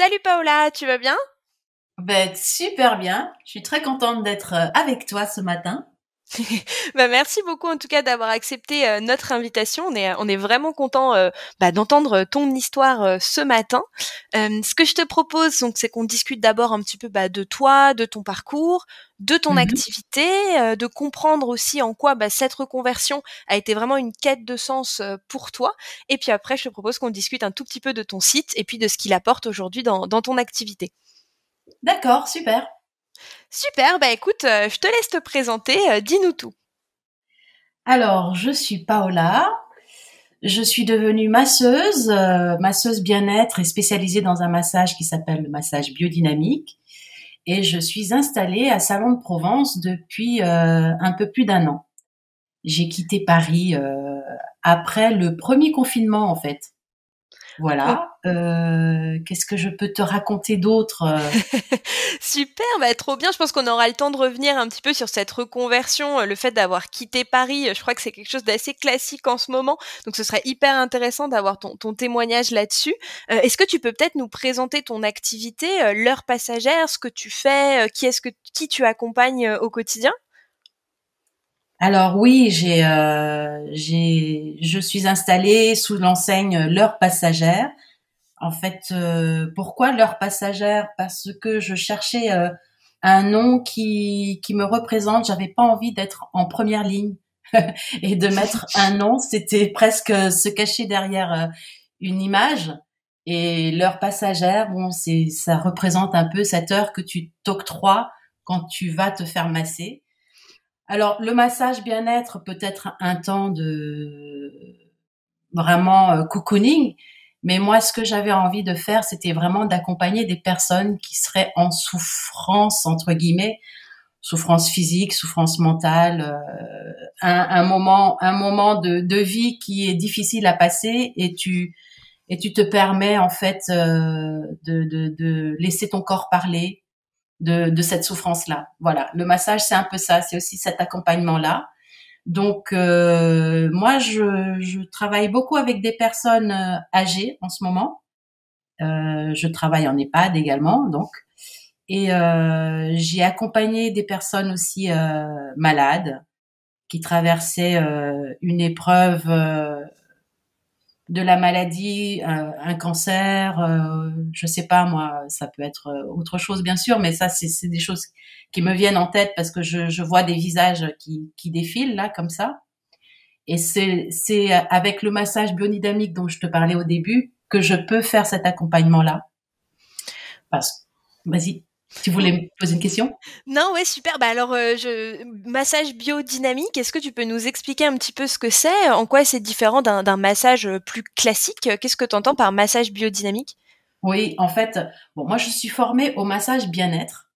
Salut Paola, tu vas bien? Ben, super bien. Je suis très contente d'être avec toi ce matin. Merci beaucoup en tout cas d'avoir accepté notre invitation. On est vraiment content d'entendre ton histoire ce matin. Ce que je te propose donc c'est qu'on discute d'abord un petit peu de toi, de ton parcours, de ton Mhm. activité, de comprendre aussi en quoi cette reconversion a été vraiment une quête de sens pour toi. Et puis après, je te propose qu'on discute un tout petit peu de ton site et puis de ce qu'il apporte aujourd'hui dans ton activité. D'accord, super. Super, bah écoute, je te laisse te présenter, dis-nous tout. Alors, je suis Paola. Je suis devenue masseuse, masseuse bien-être et spécialisée dans un massage qui s'appelle le massage biodynamique. Et je suis installée à Salon de Provence depuis un peu plus d'un an. J'ai quitté Paris après le premier confinement, en fait. Voilà. Qu'est-ce que je peux te raconter d'autre? Super, trop bien. Je pense qu'on aura le temps de revenir un petit peu sur cette reconversion, le fait d'avoir quitté Paris. Je crois que c'est quelque chose d'assez classique en ce moment, donc ce serait hyper intéressant d'avoir ton témoignage là-dessus. Est-ce que tu peux peut-être nous présenter ton activité, l'heure passagère, ce que tu fais, qui tu accompagnes au quotidien? Alors oui, je suis installée sous l'enseigne L'Heure Passagère. En fait, pourquoi L'Heure Passagère? Parce que je cherchais un nom qui me représente. J'avais pas envie d'être en première ligne et de mettre un nom. C'était presque se cacher derrière une image. Et L'Heure Passagère, bon, ça représente un peu cette heure que tu t'octroies quand tu vas te faire masser. Alors, le massage bien-être peut être un temps de vraiment cocooning, mais moi, ce que j'avais envie de faire, c'était vraiment d'accompagner des personnes qui seraient en souffrance, entre guillemets, souffrance physique, souffrance mentale, un moment de vie qui est difficile à passer et tu te permets en fait de laisser ton corps parler, de cette souffrance-là. Voilà, le massage, c'est un peu ça, c'est aussi cet accompagnement-là. Donc, moi, je travaille beaucoup avec des personnes âgées en ce moment. Je travaille en EHPAD également, donc. Et j'ai accompagné des personnes aussi malades qui traversaient une épreuve de la maladie, un cancer, je sais pas moi, ça peut être autre chose bien sûr, mais ça c'est des choses qui me viennent en tête parce que je vois des visages qui défilent là comme ça. Et c'est avec le massage biodynamique dont je te parlais au début que je peux faire cet accompagnement là. Parce, vas-y, tu voulais me poser une question? Non, ouais, super. Alors, massage biodynamique, est-ce que tu peux nous expliquer un petit peu ce que c'est? En quoi c'est différent d'un massage plus classique? Qu'est-ce que tu entends par massage biodynamique? Oui, en fait, bon, moi je suis formée au massage bien-être,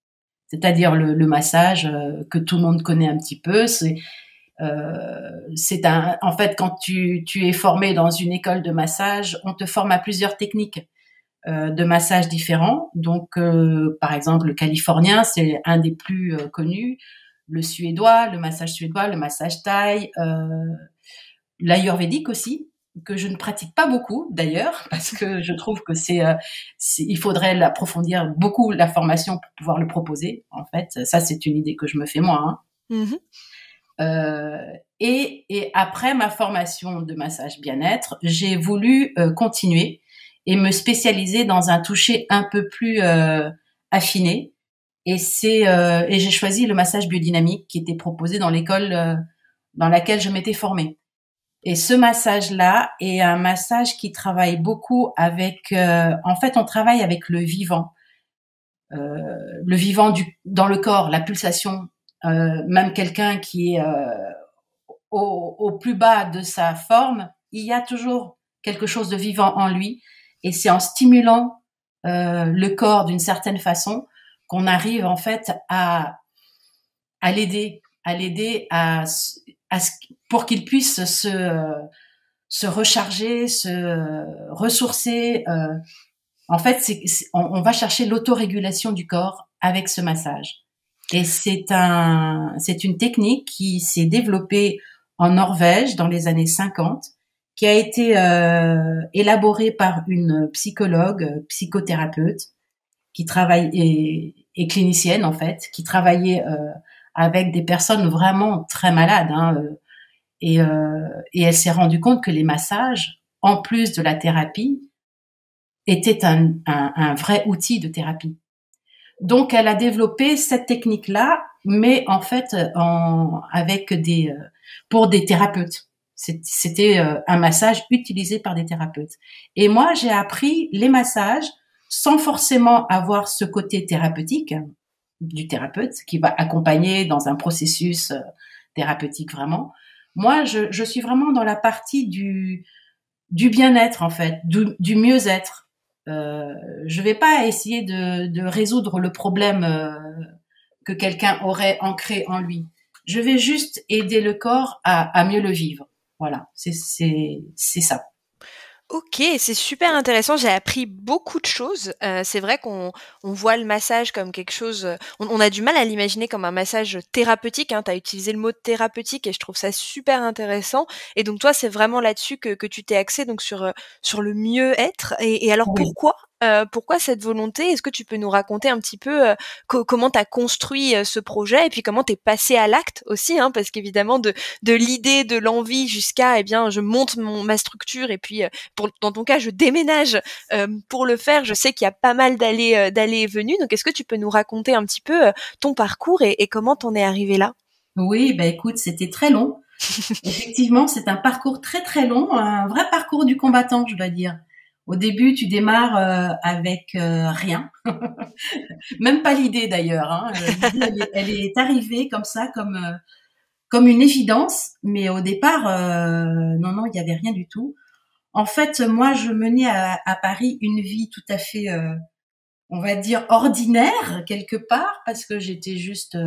c'est-à-dire le massage que tout le monde connaît un petit peu. C'est en fait, quand tu es formé dans une école de massage, on te forme à plusieurs techniques de massage différents. Donc, par exemple, le californien, c'est un des plus connus. Le suédois, le massage suédois, le massage thaï, l'ayurvédique aussi, que je ne pratique pas beaucoup d'ailleurs, parce que je trouve que il faudrait l'approfondir beaucoup la formation pour pouvoir le proposer. En fait, ça c'est une idée que je me fais moi. Hein. Mmh. Et après ma formation de massage bien-être, j'ai voulu continuer et me spécialiser dans un toucher un peu plus affiné. Et j'ai choisi le massage biodynamique qui était proposé dans l'école dans laquelle je m'étais formée. Et ce massage-là est un massage qui travaille beaucoup avec. En fait, on travaille avec le vivant dans le corps, la pulsation. Même quelqu'un qui est au plus bas de sa forme, il y a toujours quelque chose de vivant en lui. Et c'est en stimulant le corps d'une certaine façon qu'on arrive en fait à l'aider pour qu'il puisse se recharger, se ressourcer. En fait, on va chercher l'autorégulation du corps avec ce massage. Et c'est une technique qui s'est développée en Norvège dans les années 50 qui a été élaboré par une psychologue, psychothérapeute, qui travaille et clinicienne en fait, qui travaillait avec des personnes vraiment très malades. Et elle s'est rendue compte que les massages, en plus de la thérapie, étaient un vrai outil de thérapie. Donc, elle a développé cette technique-là, mais en fait, avec pour des thérapeutes. C'était un massage utilisé par des thérapeutes. Et moi, j'ai appris les massages sans forcément avoir ce côté thérapeutique du thérapeute qui va accompagner dans un processus thérapeutique vraiment. Moi, je suis vraiment dans la partie du bien-être en fait, du mieux-être. Je vais pas essayer de résoudre le problème que quelqu'un aurait ancré en lui. Je vais juste aider le corps à mieux le vivre. Voilà, c'est ça. OK, c'est super intéressant. J'ai appris beaucoup de choses. C'est vrai qu'on voit le massage comme quelque chose, on a du mal à l'imaginer comme un massage thérapeutique, hein. Tu as utilisé le mot thérapeutique et je trouve ça super intéressant et donc toi, c'est vraiment là-dessus que tu t'es axé donc sur le mieux-être et alors Oui. pourquoi cette volonté? Est-ce que tu peux nous raconter un petit peu, comment tu as construit, ce projet et puis comment tu es passé à l'acte aussi, hein? Parce qu'évidemment de l'idée, de l'envie jusqu'à, eh bien, je monte ma structure et puis, dans ton cas, je déménage pour le faire. Je sais qu'il y a pas mal d'allées et venues. Donc, est-ce que tu peux nous raconter un petit peu ton parcours et comment t'en es arrivé là? Oui, ben écoute, c'était très long. Effectivement, c'est un parcours très très long, un vrai parcours du combattant, je dois dire. Au début, tu démarres avec rien, même pas l'idée d'ailleurs. L'idée, elle est arrivée comme ça, comme une évidence, mais au départ, non, non, il y avait rien du tout. En fait, moi, je menais à Paris une vie tout à fait, on va dire, ordinaire quelque part, parce que j'étais juste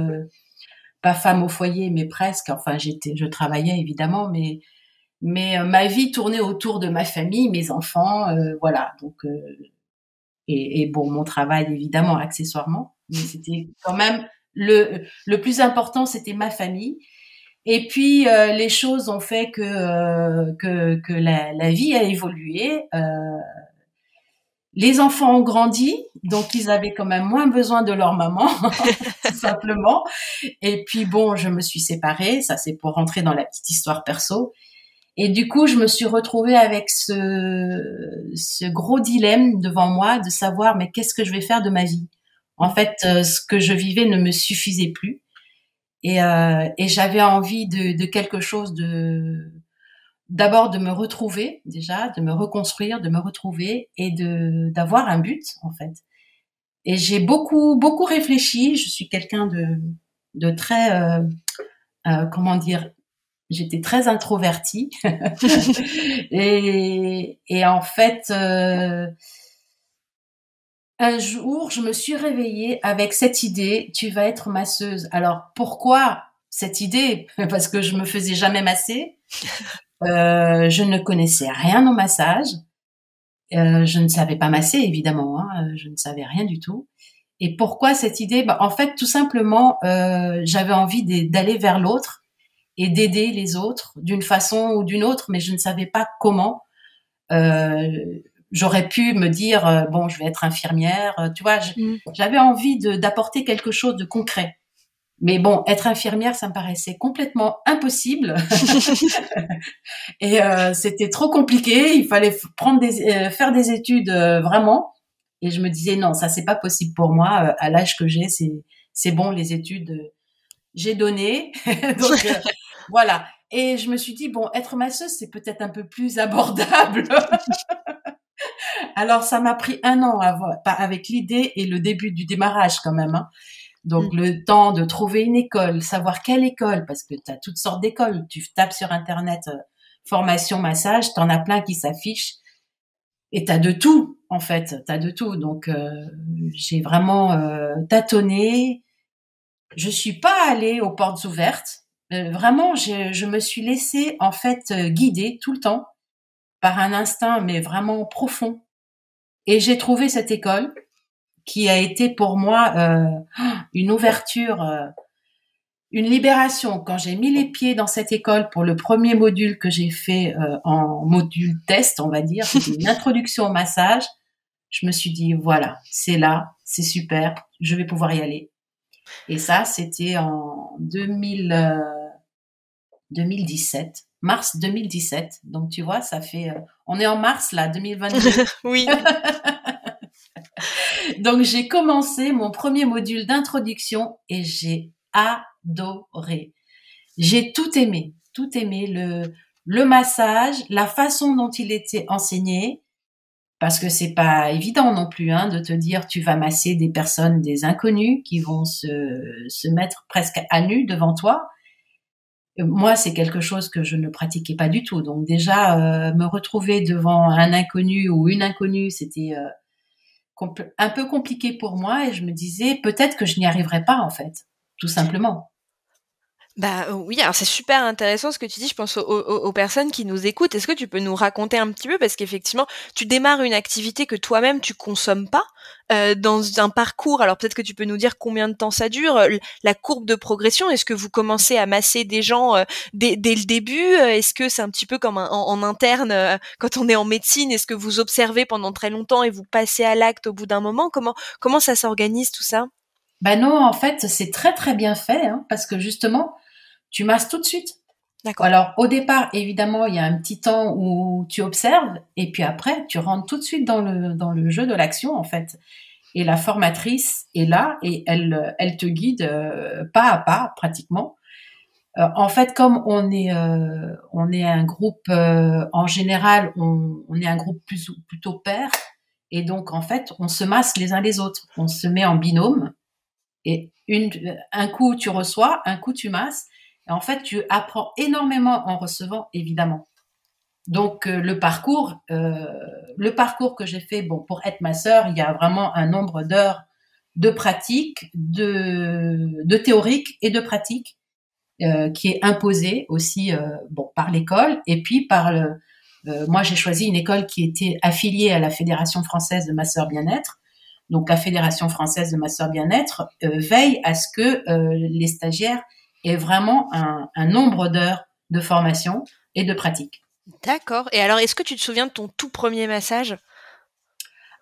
pas femme au foyer, mais presque. Enfin, je travaillais évidemment, mais ma vie tournait autour de ma famille, mes enfants, voilà. Donc, et bon, mon travail évidemment accessoirement, mais c'était quand même le plus important, c'était ma famille. Et puis les choses ont fait que la vie a évolué. Les enfants ont grandi, donc ils avaient quand même moins besoin de leur maman, tout simplement. Et puis bon, je me suis séparée, ça c'est pour rentrer dans la petite histoire perso. Et du coup, je me suis retrouvée avec ce gros dilemme devant moi de savoir mais qu'est-ce que je vais faire de ma vie. En fait, ce que je vivais ne me suffisait plus. Et j'avais envie de quelque chose d'abord de me retrouver déjà, de me reconstruire, de me retrouver et d'avoir un but en fait. Et j'ai beaucoup réfléchi. Je suis quelqu'un de très comment dire, j'étais très introvertie et en fait un jour je me suis réveillée avec cette idée, tu vas être masseuse. Alors pourquoi cette idée? Parce que je me faisais jamais masser. Je ne connaissais rien au massage. Je ne savais pas masser, évidemment. Je ne savais rien du tout. Et pourquoi cette idée? En fait, tout simplement, j'avais envie d'aller vers l'autre et d'aider les autres d'une façon ou d'une autre, mais je ne savais pas comment. Euh, J'aurais pu me dire, bon, je vais être infirmière. Tu vois, Mmh. j'avais envie d'apporter quelque chose de concret. Mais bon, être infirmière, ça me paraissait complètement impossible. Et c'était trop compliqué. Il fallait faire des études vraiment. Et je me disais non, ça c'est pas possible pour moi. À l'âge que j'ai, c'est bon les études. J'ai donné, donc voilà. Et je me suis dit bon, être masseuse c'est peut-être un peu plus abordable. Alors ça m'a pris un an avec l'idée et le début du démarrage quand même. Hein. Mmh. Donc le temps de trouver une école, savoir quelle école, parce que tu as toutes sortes d'écoles. Tu tapes sur Internet formation massage, t'en as plein qui s'affichent et t'as de tout en fait, t'as de tout. Donc j'ai vraiment tâtonné. Je suis pas allée aux portes ouvertes. Vraiment, je me suis laissée en fait guider tout le temps par un instinct, mais vraiment profond. Et j'ai trouvé cette école qui a été pour moi une ouverture Une libération quand j'ai mis les pieds dans cette école pour le premier module que j'ai fait en module test, on va dire, c'était une introduction au massage. Je me suis dit voilà, c'est là, c'est super, je vais pouvoir y aller. Et ça, c'était en 2017, mars 2017. Donc tu vois, ça fait, on est en mars là, 2022. Oui. Donc j'ai commencé mon premier module d'introduction et j'ai adoré. J'ai tout aimé le massage, la façon dont il était enseigné, parce que c'est pas évident non plus hein, de te dire tu vas masser des personnes, des inconnus qui vont se mettre presque à nu devant toi. Moi, c'est quelque chose que je ne pratiquais pas du tout. Donc déjà, me retrouver devant un inconnu ou une inconnue, c'était un peu compliqué pour moi et je me disais peut-être que je n'y arriverais pas en fait, tout simplement. Bah, oui, alors c'est super intéressant ce que tu dis, je pense aux personnes qui nous écoutent. Est-ce que tu peux nous raconter un petit peu? Parce qu'effectivement, tu démarres une activité que toi-même tu consommes pas, dans un parcours, alors peut-être que tu peux nous dire combien de temps ça dure, la courbe de progression. Est-ce que vous commencez à masser des gens, dès le début? Est-ce que c'est un petit peu comme en interne, quand on est en médecine? Est-ce que vous observez pendant très longtemps et vous passez à l'acte au bout d'un moment? Comment ça s'organise tout ça? Ben non, en fait, c'est très très bien fait hein, parce que justement, tu masses tout de suite. D'accord. Alors, au départ, évidemment, il y a un petit temps où tu observes, et puis après, tu rentres tout de suite dans le jeu de l'action, en fait. Et la formatrice est là et elle te guide pas à pas, pratiquement. En fait, comme on est un groupe, en général, on est un groupe plutôt pair, et donc, en fait, on se masse les uns les autres. On se met en binôme, et un coup, tu reçois, un coup, tu masses. Et en fait, tu apprends énormément en recevant, évidemment. Donc le parcours que j'ai fait, bon, pour être ma sœur, il y a vraiment un nombre d'heures de pratique, de théorique et de pratique qui est imposé aussi, bon, par l'école et puis par moi j'ai choisi une école qui était affiliée à la Fédération française de masseur bien-être. Donc la Fédération française de masseur bien-être veille à ce que les stagiaires aient vraiment un nombre d'heures de formation et de pratique. D'accord, et alors est-ce que tu te souviens de ton tout premier massage?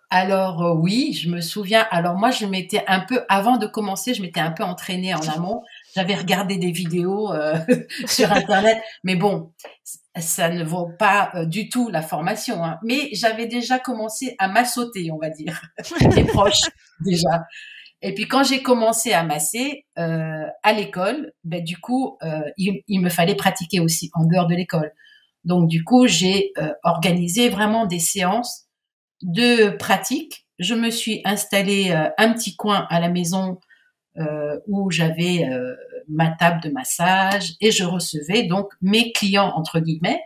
Alors oui, je me souviens. Alors moi, je m'étais un peu, avant de commencer, je m'étais un peu entraînée en amont. J'avais regardé des vidéos sur Internet, mais bon, ça ne vaut pas du tout la formation. Hein. Mais j'avais déjà commencé à massauter, on va dire, les proches déjà. Et puis quand j'ai commencé à masser à l'école, ben du coup, il me fallait pratiquer aussi en dehors de l'école. Donc du coup, j'ai organisé vraiment des séances de pratique. Je me suis installée un petit coin à la maison où j'avais ma table de massage et je recevais donc mes clients entre guillemets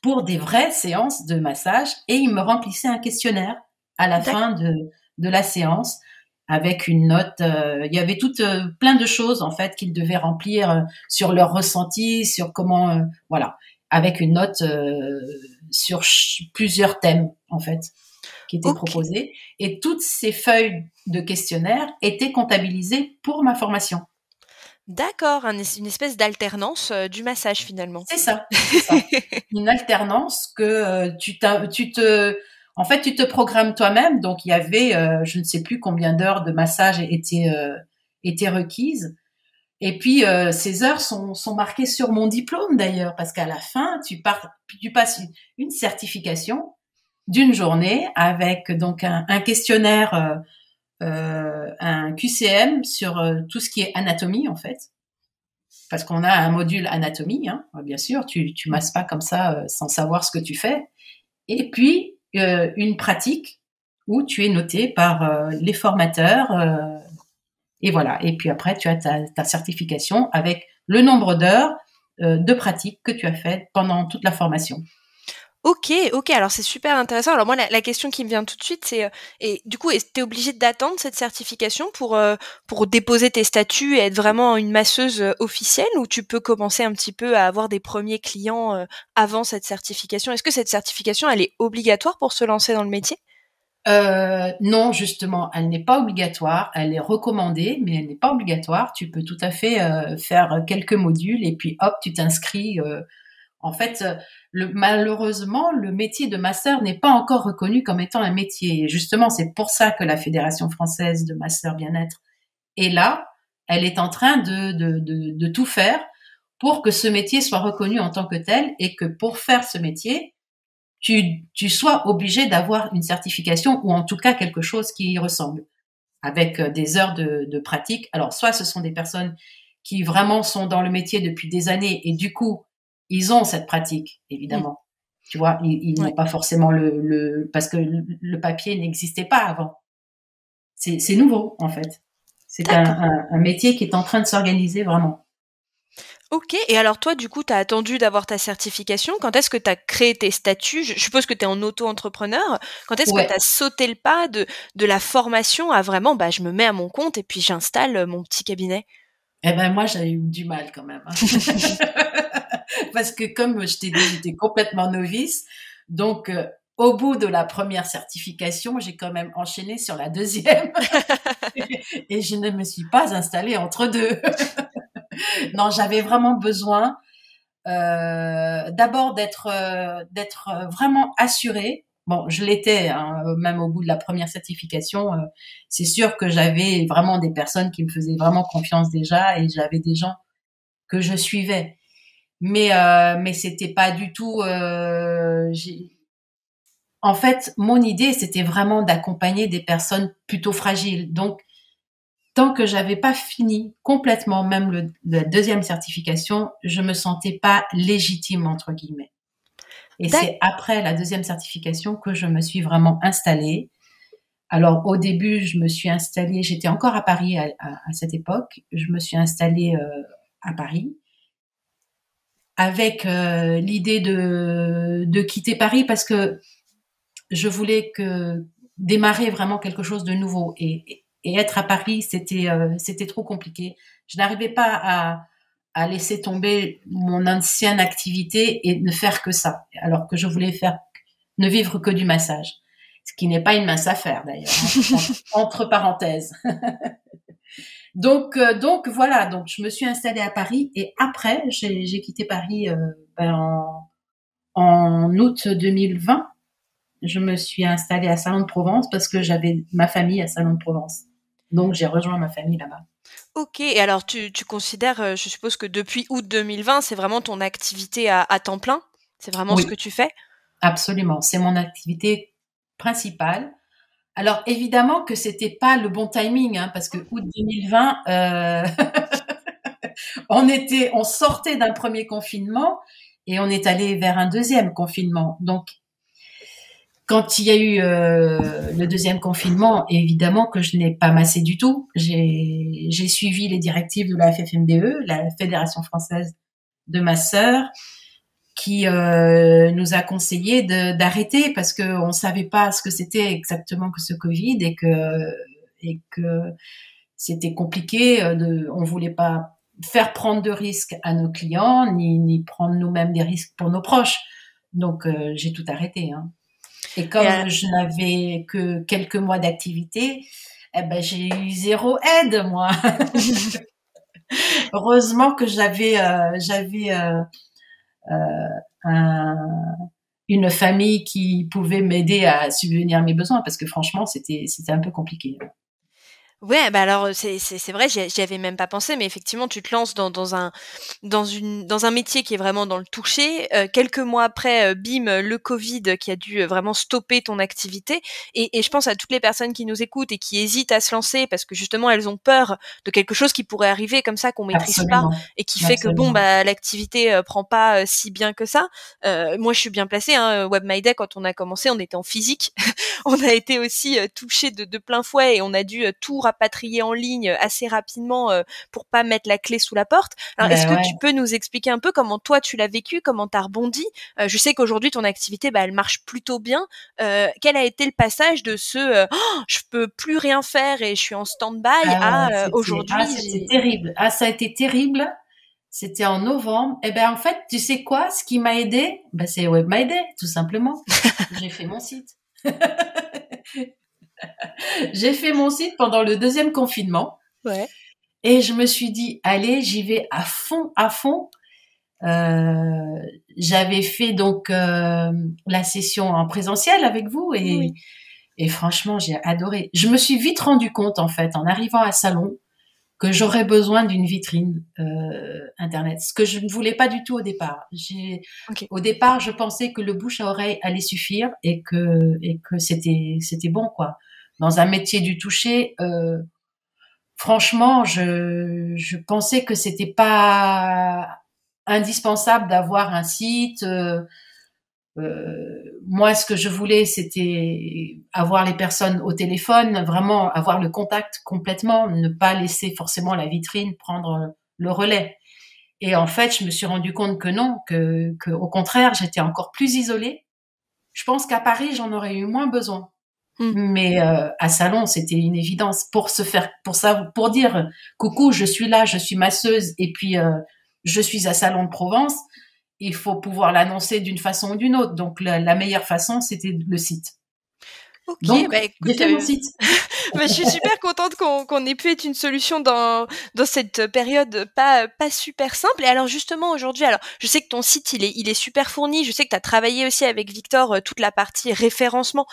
pour des vraies séances de massage et ils me remplissaient un questionnaire à la fin de la séance avec une note. Il y avait toutes plein de choses en fait qu'ils devaient remplir sur leur ressenti, sur comment voilà, avec une note sur plusieurs thèmes en fait qui étaient Ok, proposés et toutes ces feuilles de questionnaire étaient comptabilisées pour ma formation. d'accord, une espèce d'alternance du massage finalement. C'est ça, c'est ça. Une alternance que en fait, tu te programmes toi-même. Donc, il y avait, je ne sais plus combien d'heures de massage étaient requises. Et puis, ces heures sont marquées sur mon diplôme d'ailleurs, parce qu'à la fin, tu passes une certification d'une journée avec donc un questionnaire, un QCM sur tout ce qui est anatomie en fait parce qu'on a un module anatomie, hein, bien sûr, tu masses pas comme ça sans savoir ce que tu fais. Et puis une pratique où tu es noté par les formateurs, et voilà. Et puis après, tu as ta certification avec le nombre d'heures de pratique que tu as fait pendant toute la formation. Ok, ok, alors c'est super intéressant. Alors moi, la question qui me vient tout de suite, c'est, et du coup, est-ce que tu es obligée d'attendre cette certification pour déposer tes statuts et être vraiment une masseuse officielle, ou tu peux commencer un petit peu à avoir des premiers clients avant cette certification? Est-ce que cette certification, elle est obligatoire pour se lancer dans le métier? Non, justement, elle n'est pas obligatoire. Elle est recommandée, mais elle n'est pas obligatoire. Tu peux tout à fait faire quelques modules et puis hop, tu t'inscris. En fait, malheureusement, le métier de masseur n'est pas encore reconnu comme étant un métier. Et justement, c'est pour ça que la Fédération française de masseurs bien-être est là. Elle est en train de tout faire pour que ce métier soit reconnu en tant que tel et que pour faire ce métier, tu sois obligé d'avoir une certification ou en tout cas quelque chose qui y ressemble, avec des heures de pratique. Alors, soit ce sont des personnes qui vraiment sont dans le métier depuis des années et du coup, ils ont cette pratique, évidemment. Tu vois, ils n'ont pas forcément parce que le papier n'existait pas avant. C'est nouveau, en fait. C'est un métier qui est en train de s'organiser vraiment. OK, et alors toi, du coup, tu as attendu d'avoir ta certification. Quand est-ce que tu as créé tes statuts? Je suppose que tu es en auto-entrepreneur. Quand est-ce que tu Ouais. as sauté le pas de la formation à vraiment, bah, je me mets à mon compte et puis j'installe mon petit cabinet? Eh ben moi, j'ai eu du mal quand même. Hein. Parce que comme je t'ai dit, j'étais complètement novice. Donc, au bout de la première certification, j'ai quand même enchaîné sur la deuxième. Et je ne me suis pas installée entre deux. Non, j'avais vraiment besoin d'abord d'être vraiment assurée. Bon, je l'étais, hein, même au bout de la première certification. C'est sûr que j'avais vraiment des personnes qui me faisaient vraiment confiance déjà et j'avais des gens que je suivais. Mais c'était pas du tout. En fait, mon idée, c'était vraiment d'accompagner des personnes plutôt fragiles. Donc, tant que j'avais pas fini complètement même la deuxième certification, je me sentais pas légitime entre guillemets. Et D'ac c'est après la deuxième certification que je me suis vraiment installée. Alors au début, je me suis installée, j'étais encore à Paris à cette époque. Je me suis installée à Paris avec l'idée de quitter Paris parce que je voulais démarrer vraiment quelque chose de nouveau et être à Paris, c'était trop compliqué. Je n'arrivais pas à laisser tomber mon ancienne activité et ne faire que ça, alors que je voulais ne vivre que du massage, ce qui n'est pas une mince affaire d'ailleurs, entre parenthèses. Donc voilà, donc je me suis installée à Paris et après j'ai quitté Paris en août 2020. Je me suis installée à Salon de Provence parce que j'avais ma famille à Salon de Provence. Donc, j'ai rejoint ma famille là-bas. OK, et alors tu considères, je suppose que depuis août 2020, c'est vraiment ton activité à temps plein? C'est vraiment ce que Oui, tu fais? absolument. C'est mon activité principale. Alors, évidemment que c'était pas le bon timing, hein, parce que août 2020, on sortait d'un premier confinement et on est allé vers un deuxième confinement. Donc, quand il y a eu le deuxième confinement, évidemment que je n'ai pas massé du tout. J'ai suivi les directives de la FFMBE, la Fédération française de masseurs, qui nous a conseillé d'arrêter parce qu'on savait pas ce que c'était exactement que ce Covid et que c'était compliqué. On voulait pas faire prendre de risques à nos clients ni prendre nous-mêmes des risques pour nos proches. Donc j'ai tout arrêté. Hein. Et Et comme je n'avais que quelques mois d'activité, eh ben j'ai eu zéro aide moi. Heureusement que j'avais un, une famille qui pouvait m'aider à subvenir à mes besoins parce que franchement c'était un peu compliqué. ouais, bah, alors, c'est vrai, j'y avais même pas pensé, mais effectivement, tu te lances dans un métier qui est vraiment dans le toucher. Quelques mois après, bim, le Covid qui a dû, vraiment stopper ton activité, et je pense à toutes les personnes qui nous écoutent et qui hésitent à se lancer parce que justement elles ont peur de quelque chose qui pourrait arriver comme ça qu'on maîtrise pas Absolument, et qui fait que bon, absolument. bah, l'activité, prend pas, si bien que ça. Moi, je suis bien placée, hein, Web My Day, quand on a commencé, on était en physique. On a été aussi touchés de plein fouet et on a dû tout rapatrier en ligne assez rapidement pour pas mettre la clé sous la porte. Alors, est-ce Ben que ouais. tu peux nous expliquer un peu comment toi tu l'as vécu, comment t'as rebondi? Je sais qu'aujourd'hui ton activité, bah, elle marche plutôt bien. Quel a été le passage de «Oh, je peux plus rien faire et je suis en stand-by» Ah ouais, à c'était aujourd'hui j'ai terrible. Ah, ça a été terrible. C'était en novembre. Eh ben, en fait, tu sais quoi? Ce qui m'a aidé, ben, c'est Web My Day, tout simplement. J'ai fait mon site. J'ai fait mon site pendant le deuxième confinement. Ouais. Et je me suis dit, allez, j'y vais à fond, à fond. J'avais fait donc la session en présentiel avec vous Oui. et franchement, j'ai adoré. Je me suis vite rendu compte, en fait, en arrivant à Salon, que j'aurais besoin d'une vitrine Internet, ce que je ne voulais pas du tout au départ. Ok. Au départ, je pensais que le bouche à oreille allait suffire et que c'était bon, quoi. Dans un métier du toucher, franchement, je pensais que c'était pas indispensable d'avoir un site. Moi, ce que je voulais, c'était avoir les personnes au téléphone, vraiment avoir le contact complètement, ne pas laisser forcément la vitrine prendre le relais. Et en fait, je me suis rendu compte que non, que au contraire, j'étais encore plus isolée. Je pense qu'à Paris, j'en aurais eu moins besoin. Mm. Mais à Salon, c'était une évidence pour dire coucou, je suis là, je suis masseuse et puis je suis à Salon de Provence. Il faut pouvoir l'annoncer d'une façon ou d'une autre. Donc la meilleure façon, c'était le site. Ok, Donc bah j'ai écoute, fait mon site. bah, je suis super contente qu'on ait pu être une solution dans cette période pas super simple. Et alors justement aujourd'hui, alors je sais que ton site il est super fourni. Je sais que tu as travaillé aussi avec Victor toute la partie référencement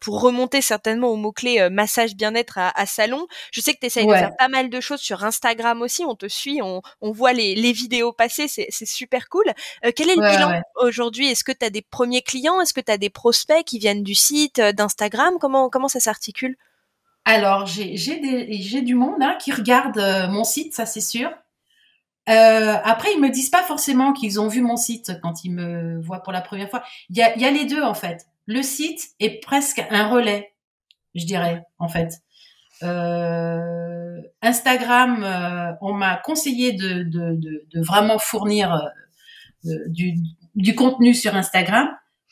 pour remonter certainement aux mots-clés massage bien-être à salon. Je sais que tu essayes de faire Ouais, pas mal de choses sur Instagram aussi. On te suit, on voit les vidéos passer, c'est super cool. Quel est le ouais, bilan ouais. aujourd'hui? Est-ce que tu as des premiers clients? Est-ce que tu as des prospects qui viennent du site, d'Instagram? Comment ça s'articule? Alors j'ai du monde hein, qui regarde mon site, ça c'est sûr. Après, ils me disent pas forcément qu'ils ont vu mon site quand ils me voient pour la première fois. Il y a les deux en fait. Le site est presque un relais, je dirais en fait. Instagram, on m'a conseillé de vraiment fournir du contenu sur Instagram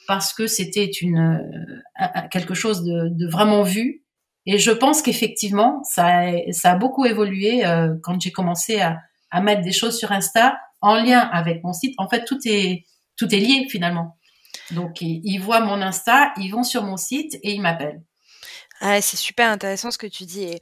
parce que c'était quelque chose de vraiment vu. Et je pense qu'effectivement, ça a beaucoup évolué quand j'ai commencé à mettre des choses sur Insta en lien avec mon site. En fait, tout est lié finalement. Donc, ils voient mon Insta, ils vont sur mon site et ils m'appellent. Ah, c'est super intéressant ce que tu dis et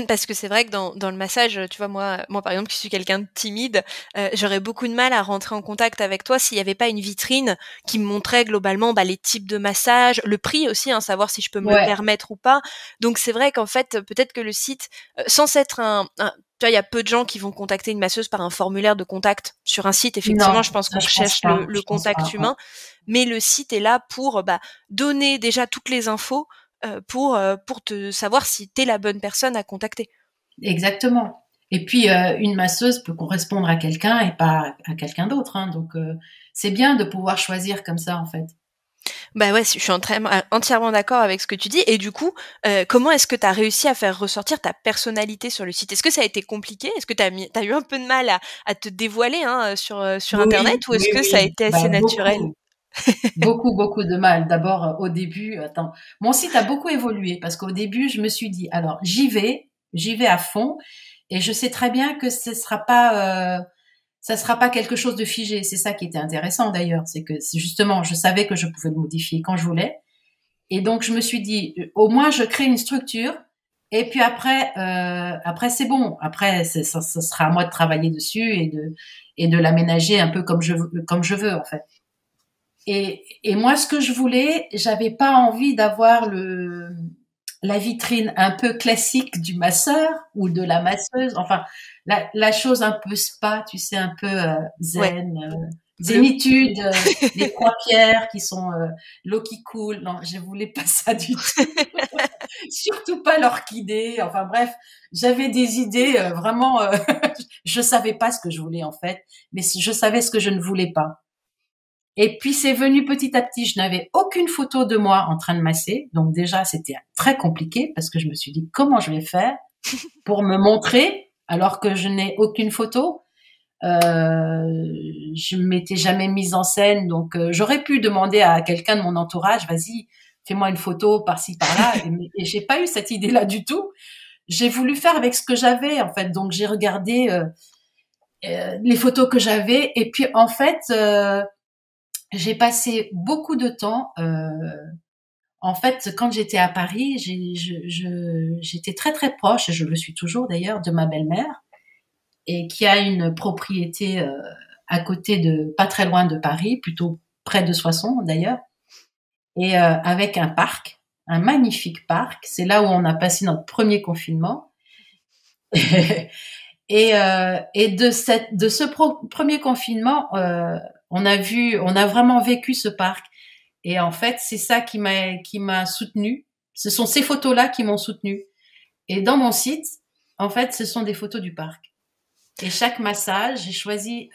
parce que c'est vrai que dans le massage, tu vois, moi par exemple qui suis quelqu'un de timide, j'aurais beaucoup de mal à rentrer en contact avec toi s'il y avait pas une vitrine qui me montrait globalement, bah, les types de massages, le prix aussi, hein, savoir si je peux me le Ouais, permettre ou pas. Donc c'est vrai qu'en fait, peut-être que le site, sans être un tu vois, il y a peu de gens qui vont contacter une masseuse par un formulaire de contact. Sur un site, effectivement, non, je pense ça qu'on je pense recherche pas, le je pense contact pas. Ouais. humain, mais le site est là pour, bah, donner déjà toutes les infos pour te savoir si tu es la bonne personne à contacter. Exactement. Et puis, une masseuse peut correspondre à quelqu'un et pas à quelqu'un d'autre. Hein. Donc, c'est bien de pouvoir choisir comme ça, en fait. Bah ouais, je suis entièrement d'accord avec ce que tu dis. Et du coup, comment est-ce que tu as réussi à faire ressortir ta personnalité sur le site? Est-ce que ça a été compliqué? Est-ce que tu as eu un peu de mal à te dévoiler hein, sur Oui, Internet ou est-ce oui, que ça a oui. été assez Bah, naturel? beaucoup, beaucoup, beaucoup de mal. D'abord, au début, attends, mon site a beaucoup évolué parce qu'au début, je me suis dit, alors, j'y vais à fond et je sais très bien que ça sera pas quelque chose de figé. C'est ça qui était intéressant d'ailleurs. C'est que, justement, je savais que je pouvais le modifier quand je voulais. Et donc, je me suis dit, au moins, je crée une structure. Et puis après c'est bon. Après, ça sera à moi de travailler dessus et de l'aménager un peu comme je veux en fait. Et moi, ce que je voulais, j'avais pas envie d'avoir la vitrine un peu classique du masseur ou de la masseuse. Enfin, la chose un peu spa, tu sais, un peu Ouais, zen, bleu. zénitude, les trois pierres qui sont l'eau qui coule. Non, je voulais pas ça du tout. Surtout pas l'orchidée. Enfin bref, j'avais des idées vraiment. Je savais pas ce que je voulais en fait, mais je savais ce que je ne voulais pas. Et puis c'est venu petit à petit. Je n'avais aucune photo de moi en train de masser, donc déjà c'était très compliqué parce que je me suis dit comment je vais faire pour me montrer alors que je n'ai aucune photo. Je m'étais jamais mise en scène, donc j'aurais pu demander à quelqu'un de mon entourage, vas-y, fais-moi une photo par-ci par-là, et j'ai pas eu cette idée-là du tout. J'ai voulu faire avec ce que j'avais en fait, donc j'ai regardé les photos que j'avais, et puis en fait j'ai passé beaucoup de temps En fait, quand j'étais à Paris, j'étais très très proche, et je le suis toujours d'ailleurs, de ma belle-mère, et qui a une propriété à côté de, pas très loin de Paris, plutôt près de Soissons d'ailleurs, et avec un parc, un magnifique parc. C'est là où on a passé notre premier confinement. Et de ce premier confinement, on a vraiment vécu ce parc. Et en fait, c'est ça qui m'a soutenue. Ce sont ces photos-là qui m'ont soutenue. Et dans mon site, en fait, ce sont des photos du parc. Et chaque massage, j'ai choisi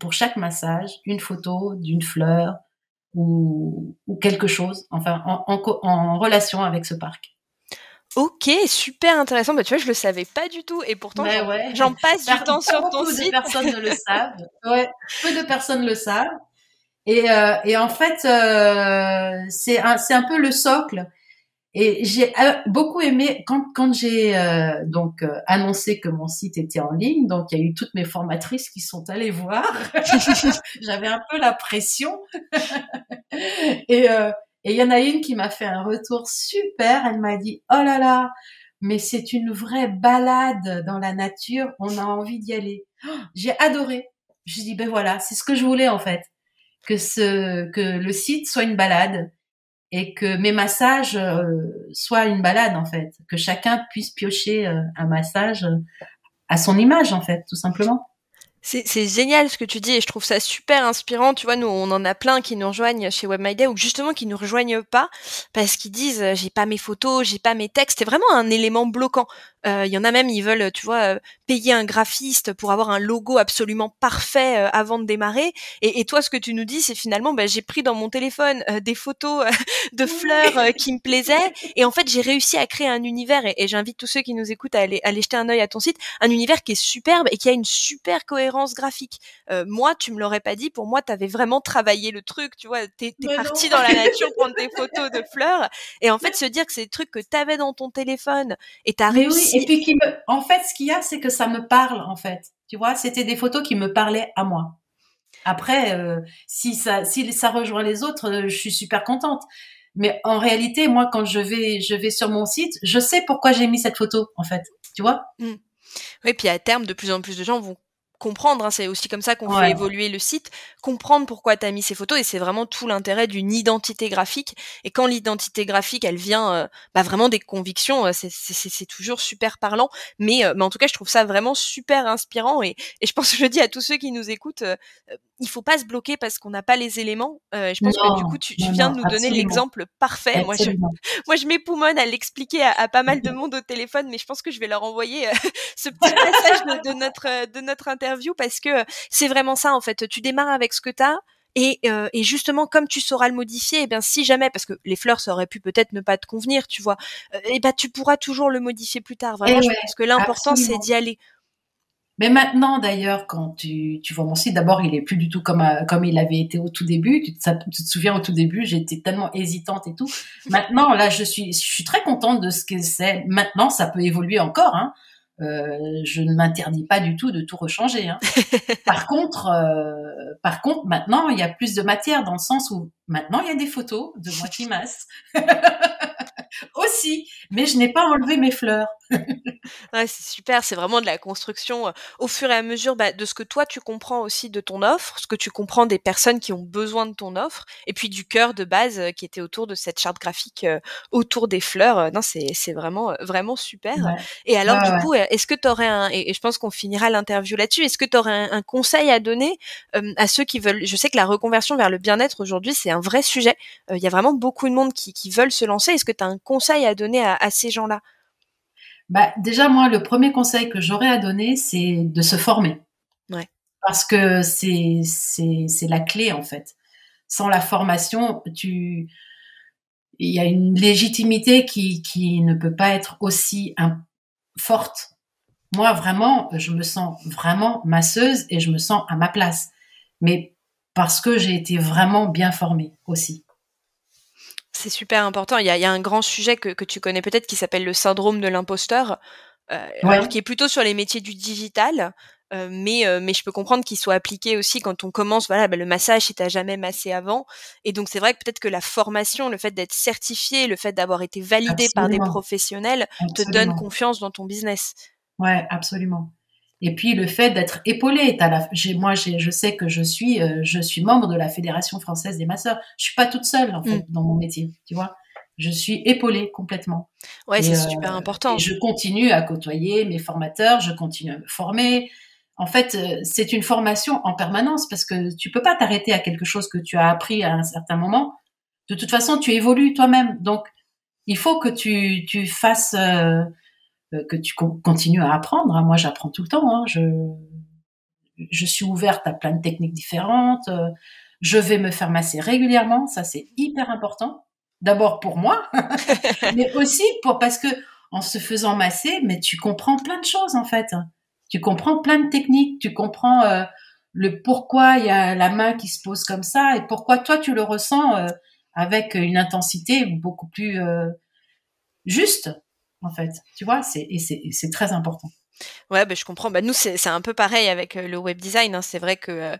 pour chaque massage une photo d'une fleur ou quelque chose, enfin en relation avec ce parc. OK, super intéressant. Bah, tu vois, je le savais pas du tout et pourtant Mais ouais, j'en passe du temps pas sur ton beaucoup de site. personnes ne le savent. Ouais, peu de personnes le savent. Et en fait, c'est un peu le socle. Et j'ai beaucoup aimé quand j'ai annoncé que mon site était en ligne. Donc il y a eu toutes mes formatrices qui sont allées voir. J'avais un peu la pression. Et et il y en a une qui m'a fait un retour super. Elle m'a dit oh là là, mais c'est une vraie balade dans la nature. On a envie d'y aller. Oh, j'ai adoré. Je dis ben voilà, c'est ce que je voulais en fait, que le site soit une balade et que mes massages soient une balade en fait, que chacun puisse piocher un massage à son image en fait, tout simplement. C'est génial ce que tu dis et je trouve ça super inspirant. Tu vois, nous, on en a plein qui nous rejoignent chez Web My Day ou justement qui nous rejoignent pas parce qu'ils disent j'ai pas mes photos, j'ai pas mes textes. C'est vraiment un élément bloquant. Il y en a même, ils veulent, tu vois, payer un graphiste pour avoir un logo absolument parfait avant de démarrer. Et toi, ce que tu nous dis, c'est finalement, bah, j'ai pris dans mon téléphone des photos de fleurs qui me plaisaient et en fait, j'ai réussi à créer un univers. Et j'invite tous ceux qui nous écoutent à aller jeter un œil à ton site, un univers qui est superbe et qui a une super cohérence graphique. Moi, tu me l'aurais pas dit, pour moi, tu avais vraiment travaillé le truc, tu vois, t'es Mais non. parti dans la nature prendre des photos de fleurs et en fait se dire que c'est des trucs que t'avais dans ton téléphone et t'as Mais oui, et réussi. puis en fait, ce qu'il y a, c'est que ça me parle en fait. Tu vois, c'était des photos qui me parlaient à moi. Après, si ça rejoint les autres, je suis super contente. Mais en réalité, moi, quand je vais sur mon site, je sais pourquoi j'ai mis cette photo, en fait. Tu vois? Mmh. Oui, puis à terme, de plus en plus de gens vont comprendre, hein, c'est aussi comme ça qu'on fait Ouais. évoluer le site, comprendre pourquoi tu as mis ces photos et c'est vraiment tout l'intérêt d'une identité graphique et quand l'identité graphique, elle vient, bah, vraiment des convictions, c'est toujours super parlant mais en tout cas, je trouve ça vraiment super inspirant et je pense que je le dis à tous ceux qui nous écoutent, il faut pas se bloquer parce qu'on n'a pas les éléments, je pense que Non, du coup, tu non, viens non, de nous donner absolument, l'exemple parfait. absolument. Moi, je m'époumonne à l'expliquer à pas mal de monde au téléphone, mais je pense que je vais leur envoyer ce petit passage de notre interview parce que c'est vraiment ça en fait. Tu démarres avec ce que tu as et justement comme tu sauras le modifier, eh bien si jamais parce que les fleurs ça aurait pu peut-être ne pas te convenir, tu vois, et ben tu pourras toujours le modifier plus tard. Et Vraiment, je ouais, pense que l'important c'est absolument. d'y aller. Mais maintenant, d'ailleurs, quand tu vois mon site, d'abord, il est plus du tout comme il avait été au tout début. Tu te souviens, au tout début, j'étais tellement hésitante et tout. Maintenant, là, je suis très contente de ce que c'est. Maintenant, ça peut évoluer encore, hein. Je ne m'interdis pas du tout de tout rechanger, hein. Par contre, maintenant, il y a plus de matière dans le sens où maintenant, il y a des photos de moi qui masse aussi, mais je n'ai pas enlevé mes fleurs. Ouais, c'est super, c'est vraiment de la construction, au fur et à mesure, bah, de ce que toi tu comprends aussi de ton offre, ce que tu comprends des personnes qui ont besoin de ton offre et puis du cœur de base, qui était autour de cette charte graphique, autour des fleurs, non, c'est vraiment, vraiment super Ouais. et alors Ouais, du ouais. coup, est-ce que tu aurais un et je pense qu'on finira l'interview là-dessus, est-ce que tu aurais un conseil à donner, à ceux qui veulent je sais que la reconversion vers le bien-être aujourd'hui, c'est un vrai sujet, il y a vraiment beaucoup de monde qui veulent se lancer. Est-ce que tu as un conseil à donner à ces gens-là? Bah, déjà, moi, le premier conseil que j'aurais à donner, c'est de se former. Ouais. Parce que c'est la clé, en fait. Sans la formation, il y a une légitimité qui ne peut pas être aussi forte. Moi, vraiment, je me sens vraiment masseuse et je me sens à ma place. Mais parce que j'ai été vraiment bien formée aussi. C'est super important. Il y a un grand sujet que tu connais peut-être qui s'appelle le syndrome de l'imposteur, alors Ouais, qui est plutôt sur les métiers du digital. mais je peux comprendre qu'il soit appliqué aussi quand on commence, voilà, le massage, si tu jamais massé avant et donc c'est vrai que peut-être que la formation, le fait d'être certifié, le fait d'avoir été validé par des Absolument, professionnels te donne absolument. confiance dans ton business. Ouais, absolument. Et puis le fait d'être épaulé, je sais que je suis membre de la Fédération française des masseurs. Je suis pas toute seule en Mmh. fait dans mon métier, tu vois. Je suis épaulée complètement. Ouais, c'est Et, super et important. je continue à côtoyer mes formateurs, je continue à me former. En fait, c'est une formation en permanence parce que tu peux pas t'arrêter à quelque chose que tu as appris à un certain moment. De toute façon, tu évolues toi-même. Donc, il faut que tu fasses, que tu continues à apprendre. Hein. Moi, j'apprends tout le temps. Hein. Je suis ouverte à plein de techniques différentes. Je vais me faire masser régulièrement. Ça, c'est hyper important. D'abord pour moi, mais aussi parce que en se faisant masser, mais tu comprends plein de choses en fait. Tu comprends plein de techniques, tu comprends le pourquoi il y a la main qui se pose comme ça et pourquoi toi tu le ressens avec une intensité beaucoup plus juste en fait. Tu vois, c'est très important. Ouais, je comprends. Nous, c'est un peu pareil avec, le web design, hein. C'est vrai que,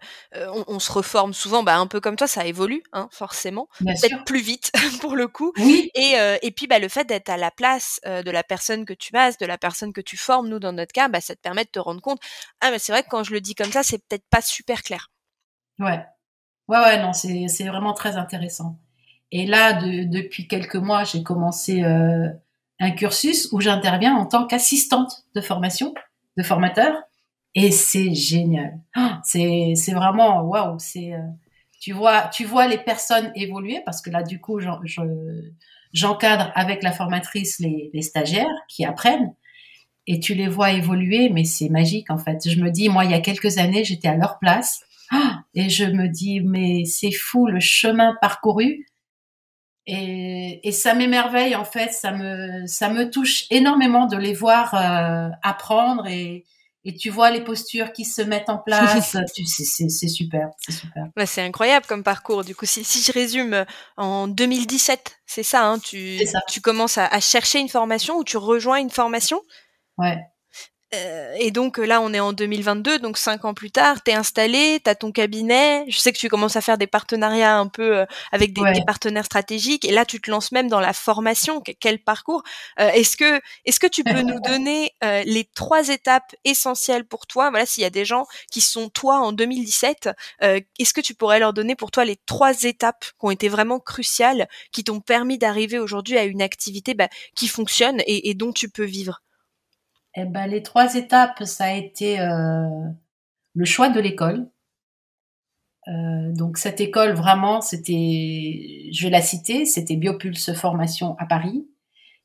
on se reforme souvent, un peu comme toi, ça évolue, hein, forcément. Bien Peut-être sûr. plus vite pour le coup Oui, et puis, le fait d'être à la place, de la personne que tu masses, de la personne que tu formes, nous, dans notre cas, ça te permet de te rendre compte: «Ah, mais c'est vrai que quand je le dis comme ça, c'est peut-être pas super clair». ouais. Ouais, ouais, non, c'est vraiment très intéressant. Et là, depuis quelques mois, j'ai commencé un cursus où j'interviens en tant qu'assistante de formation, de formateur, et c'est génial. Ah, c'est vraiment waouh. Tu vois les personnes évoluer parce que là, du coup, j'encadre avec la formatrice les stagiaires qui apprennent et tu les vois évoluer, mais c'est magique en fait. Je me dis, moi, il y a quelques années, j'étais à leur place. Ah, et je me dis, mais c'est fou le chemin parcouru et ça m'émerveille en fait, ça me touche énormément de les voir apprendre et tu vois les postures qui se mettent en place. C'est super, c'est super. C'est incroyable comme parcours. Du coup, si je résume, en 2017, c'est ça, hein, C'est ça. tu commences à chercher une formation ou tu rejoins une formation? Ouais, Et donc là, on est en 2022, donc 5 ans plus tard, tu es installée, tu as ton cabinet. Je sais que tu commences à faire des partenariats un peu, avec des ouais. partenaires stratégiques et là, tu te lances même dans la formation. Quel parcours! Est-ce que tu peux nous donner, les 3 étapes essentielles pour toi? Voilà, s'il y a des gens qui sont toi en 2017, est-ce que tu pourrais leur donner pour toi les 3 étapes qui ont été vraiment cruciales, qui t'ont permis d'arriver aujourd'hui à une activité, qui fonctionne et dont tu peux vivre? Et ben les trois étapes, ça a été le choix de l'école. Donc cette école vraiment, c'était, je vais la citer, c'était Biopulse Formation à Paris,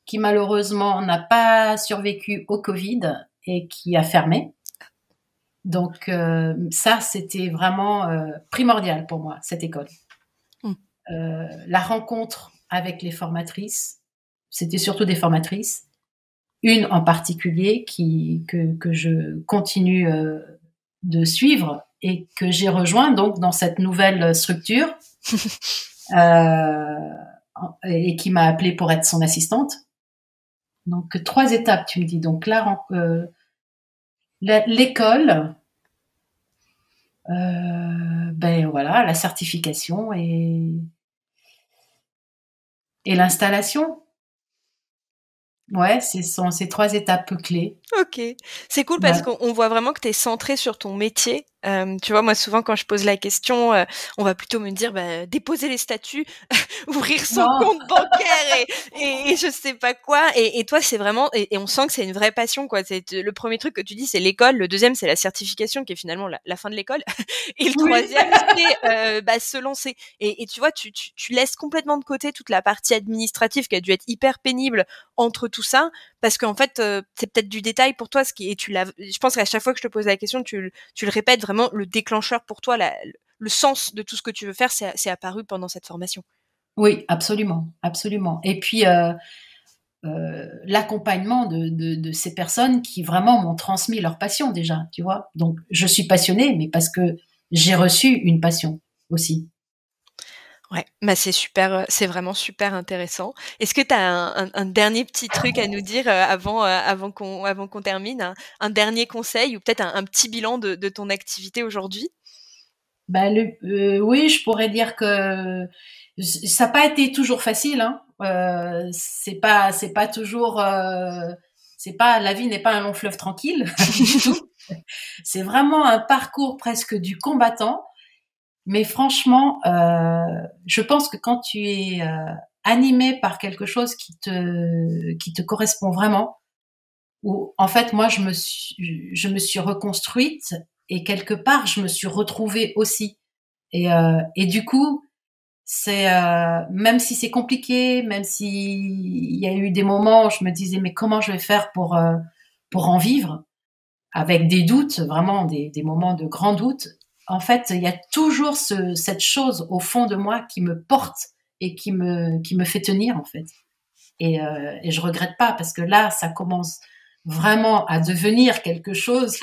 qui malheureusement n'a pas survécu au Covid et qui a fermé. Donc ça, c'était vraiment primordial pour moi, cette école. Mmh. La rencontre avec les formatrices, c'était surtout des formatrices, une en particulier que je continue de suivre et que j'ai rejoint donc dans cette nouvelle structure euh, et qui m'a appelée pour être son assistante. Donc trois étapes, tu me dis. Donc là, l'école, ben voilà, la certification et l'installation. Ouais, ce sont ces trois étapes clés. OK. C'est cool parce Ouais. qu'on voit vraiment que tu es centrée sur ton métier. Tu vois, moi, souvent, quand je pose la question, on va plutôt me dire, déposer les statuts, ouvrir son Non, compte bancaire et je sais pas quoi et toi, c'est vraiment et on sent que c'est une vraie passion, quoi. C'est le premier truc que tu dis, c'est l'école. Le deuxième, c'est la certification qui est finalement la fin de l'école et le oui, troisième, c'est, se lancer et tu vois, tu laisses complètement de côté toute la partie administrative qui a dû être hyper pénible entre tout ça parce qu'en fait, c'est peut-être du détail pour toi, ce qui et tu l'as je pense qu'à chaque fois que je te pose la question, tu le répètes vraiment, le déclencheur pour toi, le sens de tout ce que tu veux faire, c'est apparu pendant cette formation. oui, absolument, absolument. Et puis l'accompagnement de ces personnes qui vraiment m'ont transmis leur passion déjà, tu vois. Donc je suis passionnée, mais parce que j'ai reçu une passion aussi. Ouais, bah, c'est super, c'est vraiment super intéressant. Est-ce que tu as un dernier petit truc à nous dire, avant qu'on termine? Un dernier conseil ou peut-être un petit bilan de ton activité aujourd'hui? Bah, oui, je pourrais dire que ça n'a pas été toujours facile, hein. C'est pas toujours, c'est pas la vie n'est pas un long fleuve tranquille du tout. C'est vraiment un parcours presque du combattant. Mais franchement, je pense que quand tu es animé par quelque chose qui te correspond vraiment, ou en fait moi je me suis reconstruite et quelque part je me suis retrouvée aussi. Et du coup, c'est même si c'est compliqué, même si il y a eu des moments où je me disais mais comment je vais faire pour en vivre, avec des doutes, vraiment des moments de grands doutes. En fait, il y a toujours cette chose au fond de moi qui me porte et qui me fait tenir en fait. Et je regrette pas parce que là, ça commence vraiment à devenir quelque chose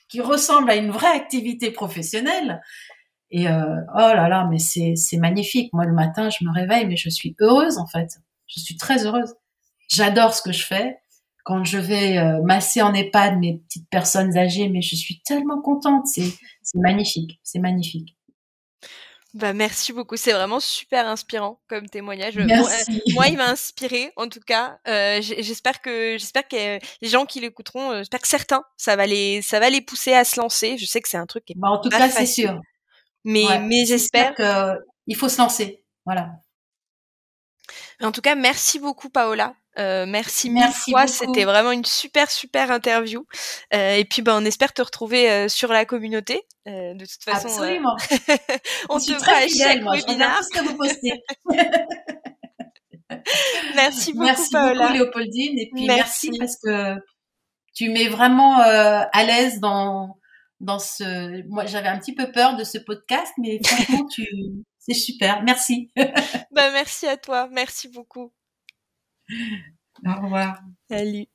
qui ressemble à une vraie activité professionnelle. Et oh là là, mais c'est magnifique. Moi, le matin, je me réveille, mais je suis heureuse en fait. Je suis très heureuse. J'adore ce que je fais. Quand je vais masser en EHPAD mes petites personnes âgées, mais je suis tellement contente. C'est magnifique. C'est magnifique. Bah, merci beaucoup, c'est vraiment super inspirant comme témoignage. Merci. Moi, il m'a inspirée en tout cas. J'espère que les gens qui l'écouteront, j'espère que certains, ça va les pousser à se lancer. Je sais que c'est un truc qui est Bah, en tout pas cas, c'est facile, sûr. Ouais, mais c'est j'espère. sûr que il faut se lancer. Voilà. Mais en tout cas, merci beaucoup Paola. Merci 1000 Merci fois, c'était beaucoup. vraiment une super interview. Et puis, on espère te retrouver, sur la communauté. De toute façon, Absolument. Je on te suis voit très à fidèle, chaque moi. Je regarde webinaire. tout ce que vous postez. Merci beaucoup Merci beaucoup, Paola. Léopoldine. Et puis merci Merci. parce que tu mets vraiment à l'aise dans ce. Moi, j'avais un petit peu peur de ce podcast, mais franchement, c'est super. Merci. Bah, merci à toi, merci beaucoup. Au revoir. Salut.